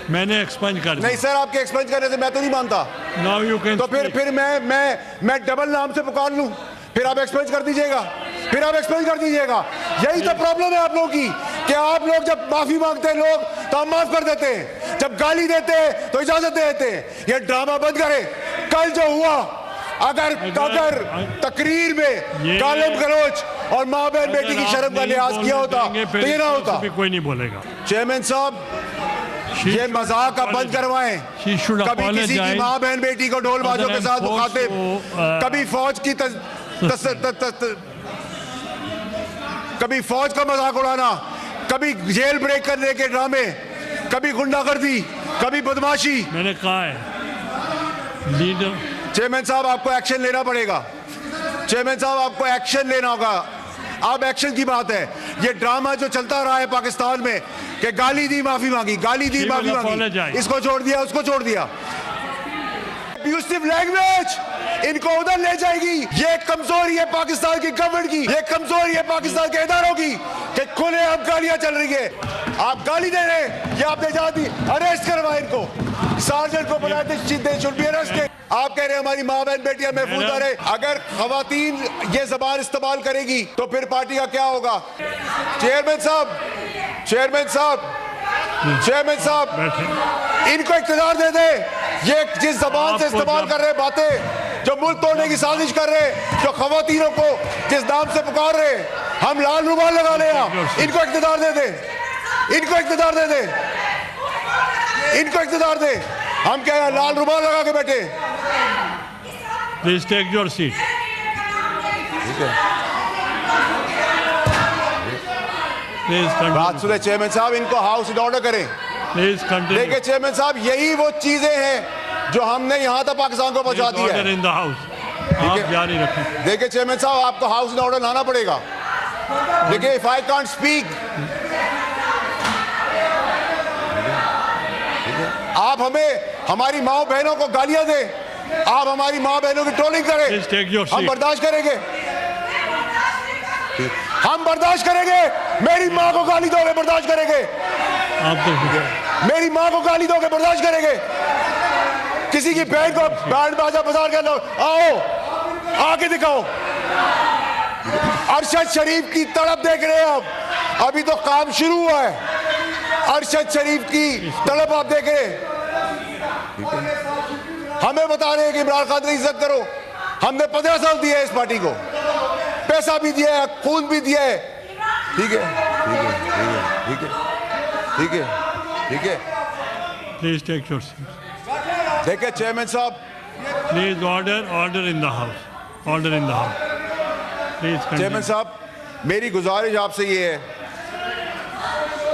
मैंने एक्सपंज कर दिया। नहीं सर, आपके एक्सपंज करने से मैं तो नहीं मानता। Now you can. तो फिर मैं डबल नाम से पुकार लूं, फिर आप एक्सपंज कर दीजिएगा, फिर आप एक्सपंज कर दीजिएगा। यही तो प्रॉब्लम है आप लोगों की कि आप लोग जब माफी मांगते हैं लोग तो हम माफ कर देते हैं, जब गाली देते हैं तो इजाजत दे देते हैं। ये ड्रामा बंद करें। कल जो हुआ, अगर तकरीर में गालिब गलौज और माँ बहन बेटी की शर्म का लिहाज किया होता तो ये ना होता। कोई नहीं बोलेगा। चेयरमैन साहब, ये मजाक आप बंद करवाएं। कभी किसी की माँ बहन बेटी को ढोल बाजों के साथ मुखातिब, कभी फौज की कभी फौज का मजाक उड़ाना, कभी जेल ब्रेक करने के ड्रामे, कभी गुंडागर्दी, कभी बदमाशी। मैंने कहा है लीडर। चेयरमैन साहब, आपको एक्शन लेना पड़ेगा। चेयरमैन साहब, आपको एक्शन लेना होगा। अब एक्शन की बात है। ये ड्रामा जो चलता रहा है पाकिस्तान में कि गाली दी माफी मांगी, गाली दी माफी मांगी, इसको छोड़ दिया, उसको छोड़ दिया। अब्यूसिव लैंग्वेज इनको उधर ले जाएगी। ये कमजोरी है पाकिस्तान की गवर्नमेंट की, ये कमजोरी है पाकिस्तान के इदारों की कि खुलेआम गालियां चल रही है। आप गाली दे रहे हैं, ये आपने जाती अरेस्ट करवाए इनको, सार्जेंट को बुलाए थे, शुड बी अरेस्टेड। आप कह रहे हैं हमारी माँ बहन बेटियां महफूज रहे। अगर खवातीन ये जबान इस्तेमाल करेगी तो फिर पार्टी का क्या होगा? चेयरमैन साहब, चेयरमैन साहब, चेयरमैन साहब, इनको इख्तियार दे दे। ये जिस जबान से इस्तेमाल कर रहे बातें, जो मुल्क तोड़ने की साजिश कर रहे, जो खवातीनों को जिस नाम से पुकार रहे, हम लाल रुमाल लगा ले, इनको इख्तियार दे दे, इनको इख्तियार दे दे, इनको इख्तियार दे। हम क्या लाल रुमाल लगा के बैठे? Please take your seat. बात सुने चेयरमैन साहब, इनको हाउस इन ऑर्डर करें। Please continue. देखिए चेयरमैन साहब, यही वो चीजें हैं जो हमने यहाँ तक पाकिस्तान को पहुंचा दी है। इन द हाउस आप जारी रखें। देखिए चेयरमैन साहब, आपको हाउस इन ऑर्डर लाना पड़ेगा। देखिए, इफ आई कांट स्पीक, आप हमें हमारी माँ बहनों को गालियां दे, आप हमारी माँ बहनों की ट्रोलिंग करें, हम बर्दाश्त करेंगे, हम बर्दाश्त करेंगे। मेरी माँ को गाली दोगे, बर्दाश्त करेंगे। आप तो मेरी माँ को गाली दोगे, बर्दाश्त करेंगे। किसी की बहन को बैंड बाजा बाजार के लो, आओ आके दिखाओ। अरशद शरीफ की तड़प देख रहे हैं आप, अभी तो काम शुरू हुआ है। अरशद शरीफ की तड़प आप देख रहे हैं। हमें बता रहे हैं कि इमरान खान की इज्जत करो। हमने 15 साल दिया है इस पार्टी को, पैसा भी दिया है, खून भी दिया है। ठीक है, ठीक है, ठीक है, ठीक है, ठीक है। Please take your seat. देखिए चेयरमैन साहब, please order, order in the house, order in the house. Please chairman साहब, मेरी गुजारिश आपसे ये है,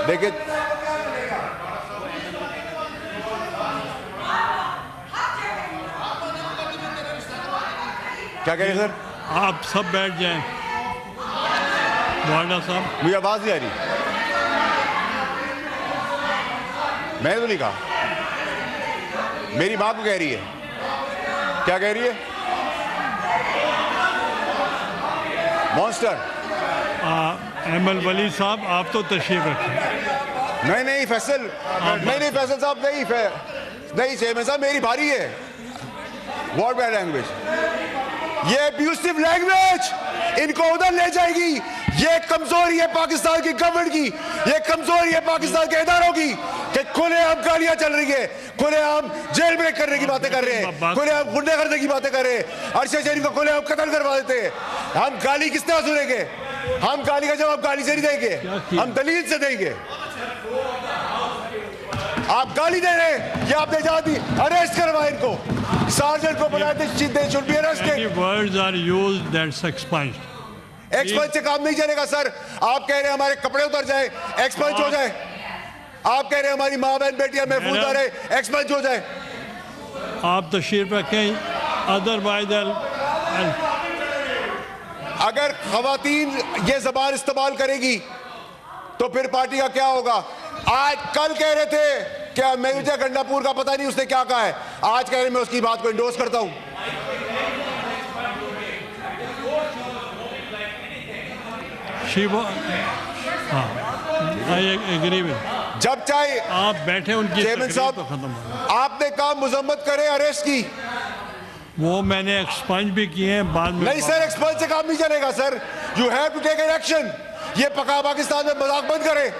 देखिए क्या कह रहे सर? आप सब बैठ जाएं। वार्डा साहब, मुझे आवाज नहीं आ रही। मैंने तो नहीं कहा, मेरी माँ को कह रही है। क्या कह रही है? मॉन्स्टर। एमएल वली साहब, आप तो तशरीफ रखें। नहीं नहीं फैसल, नहीं फैसल साहब, नहीं चेयरमैन साहब, मेरी भारी है। व्हाट बैड लैंग्वेज, ये अब्यूसिव लैंग्वेज इनको उधर ले जाएगी। ये कमजोरी है पाकिस्तान की गवर्नमेंट की, ये कमजोरी है पाकिस्तान के इदारों की कि खुलेआम गालियां चल रही है, खुलेआम जेल ब्रेक करने की बातें कर रहे हैं, खुलेआम गुंडे करने की बातें कर रहे हैं, अरशद शरीफ को खुलेआम कत्ल करवा देते हैं। हम गाली किस तरह सुनेंगे? हम गाली का जवाब गाली से नहीं देंगे, हम दलील से देंगे। आप गाली दे रहे हैं, ये आपने जा दी, अरेस्ट करवाए इनको, सार्जेंट को बुलाए थे, should be arrested. Words are used that's expunged. Expunge से काम नहीं चलेगा सर। आप कह रहे हैं हमारे कपड़े उतर जाए, एक्सपंज हो जाए। आप कह रहे हैं हमारी माँ बहन बेटियां महफूज रहे, एक्सपंज हो जाए। आप तशरीफ रखें, अदरवाइज अगर खवातीन ये जबान इस्तेमाल करेगी तो फिर पार्टी का क्या होगा? आज कल कह रहे थे क्या मेजर गंडापुर का पता नहीं उसने क्या कहा है, आज कह रहे मैं उसकी बात को इंडोर्स करता हूं। I agree with जब चाहे आप बैठे, उनकी चेयरमैन तकरीर साहब, तो खत्म हो आपने कहा मजम्मत करे अरेस्ट की। वो मैंने एक्सपंज भी किए हैं बाद में। नहीं सर, एक्सपंज से काम नहीं चलेगा sir, you have to take an action. ये पका पाकिस्तान में मजाक बंद करे।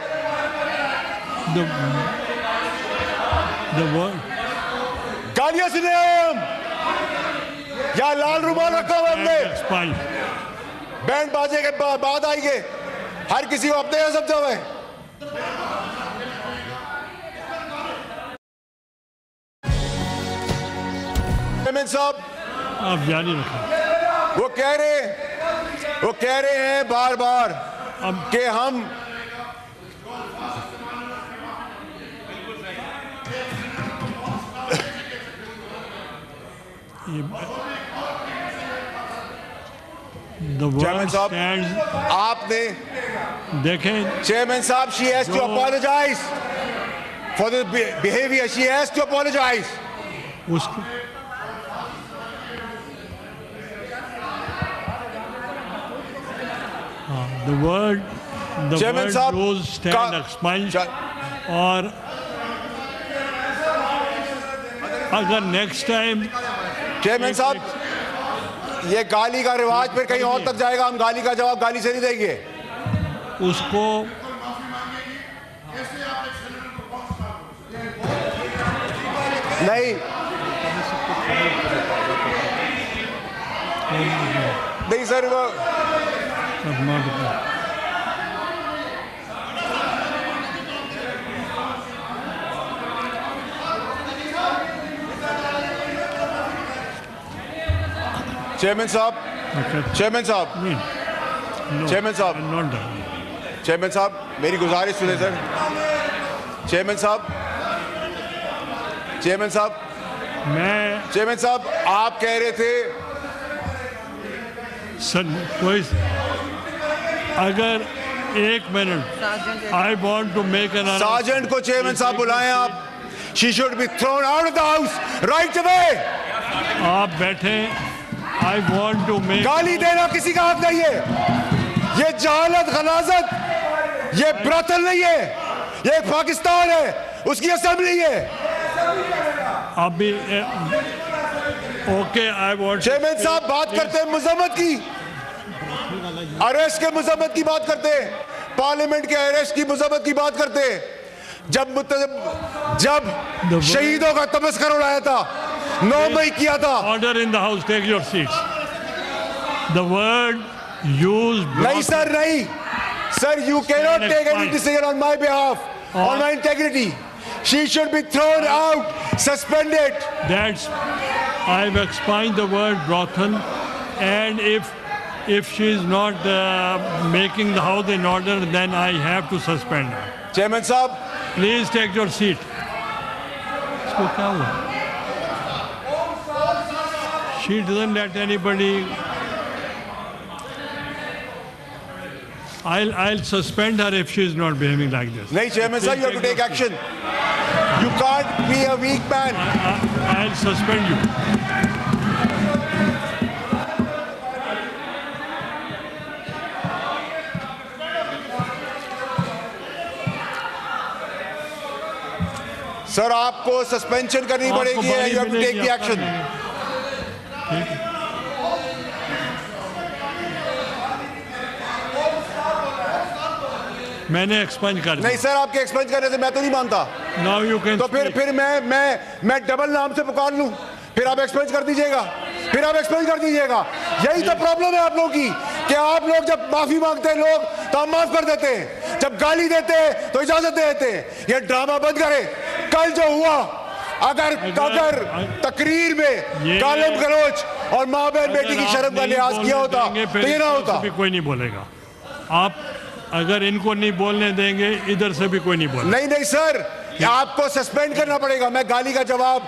गालियां सुने हम, या लाल रुमाल रखा हुआ हमने, एक्सपंज बैंड बाजे के बाद आएंगे, हर किसी को अपने यहाँ समझा हुआ है। चेयरमैन साहब आप जारी रखें। वो कह रहे हैं बार बार कि हम चेयरमैन साहब, आपने देखें, चेयरमैन साहब, she has to apologise for the behaviour, she has to apologise. उसको the word चेयरमैन साहब use stand expunge, और अगर नेक्स्ट टाइम चेयरमैन साहब, ये गाली का रिवाज फिर कहीं और तक जाएगा, हम गाली का जवाब गाली से नहीं देंगे। उसको नहीं सर, वो चेयरमैन साहब, चेयरमैन साहब, चेयरमैन साहब, चेयरमैन साहब, मेरी गुजारिश सुने सर। चेयरमैन साहब, चेयरमैन साहब, चेयरमैन साहब, आप कह रहे थे सर, कोई अगर 1 minute, I want to make an sergeant को चेयरमैन साहब बुलाएं आप। She should be thrown out of the house right away. आप बैठे, आई वॉन्ट टू मेक। गाली देना किसी का हक नहीं है, ये जहालत गलाजत, ये ब्रतल नहीं है, ये पाकिस्तान है, उसकी असेंबली है। अभी ओके, आई वॉन्ट। चेयरमैन साहब बात करते हैं मजम्मत की, अरेस्ट के मजम्मत की बात करते हैं, पार्लियामेंट के अरेस्ट की मजम्मत की बात करते हैं। जब शहीदों का तमस्कर उड़ाया था, 9 मई किया था। Order in the house, take your seats. The word used, नहीं सर, नहीं sir, you cannot take any decision on my behalf, on my integrity. She should be thrown out, suspended. That's, I've expunged the word brothel, and if she is not making the house in order, then I have to suspend her. Chairman साहब, please take your seat. इसको क्या हुआ? She doesn't let anybody. I'll suspend her if she is not behaving like this. नहीं Chairman साहब, you have to take action. You can't be a weak man. I'll suspend you. Sir, आपको suspension करनी पड़ेगी, you have to take the action. मैंने expunge कर दिया। नहीं sir, आपके एक्सपंज करने से मैं तो नहीं मानता। Now you can तो फिर मैं डबल नाम से पुकार लूं, फिर आप एक्सपंज कर दीजिएगा, फिर आप एक्सपंज कर दीजिएगा। यही तो प्रॉब्लम है आप लोगों की, कि आप लोग जब माफी मांगते हैं लोग तो हम माफ कर देते हैं, जब गाली देते हैं तो इजाजत दे देते हैं। ये ड्रामा बंद करें। कल जो हुआ, अगर तकरीर में गालिम गलौज और माँ बहन बेटी की शर्म का लिहाज किया होता तो ये ना होता। कोई नहीं बोलेगा। आप अगर इनको नहीं बोलने देंगे, इधर से भी कोई नहीं बोलेगा। नहीं सर, आपको सस्पेंड करना पड़ेगा। मैं गाली का जवाब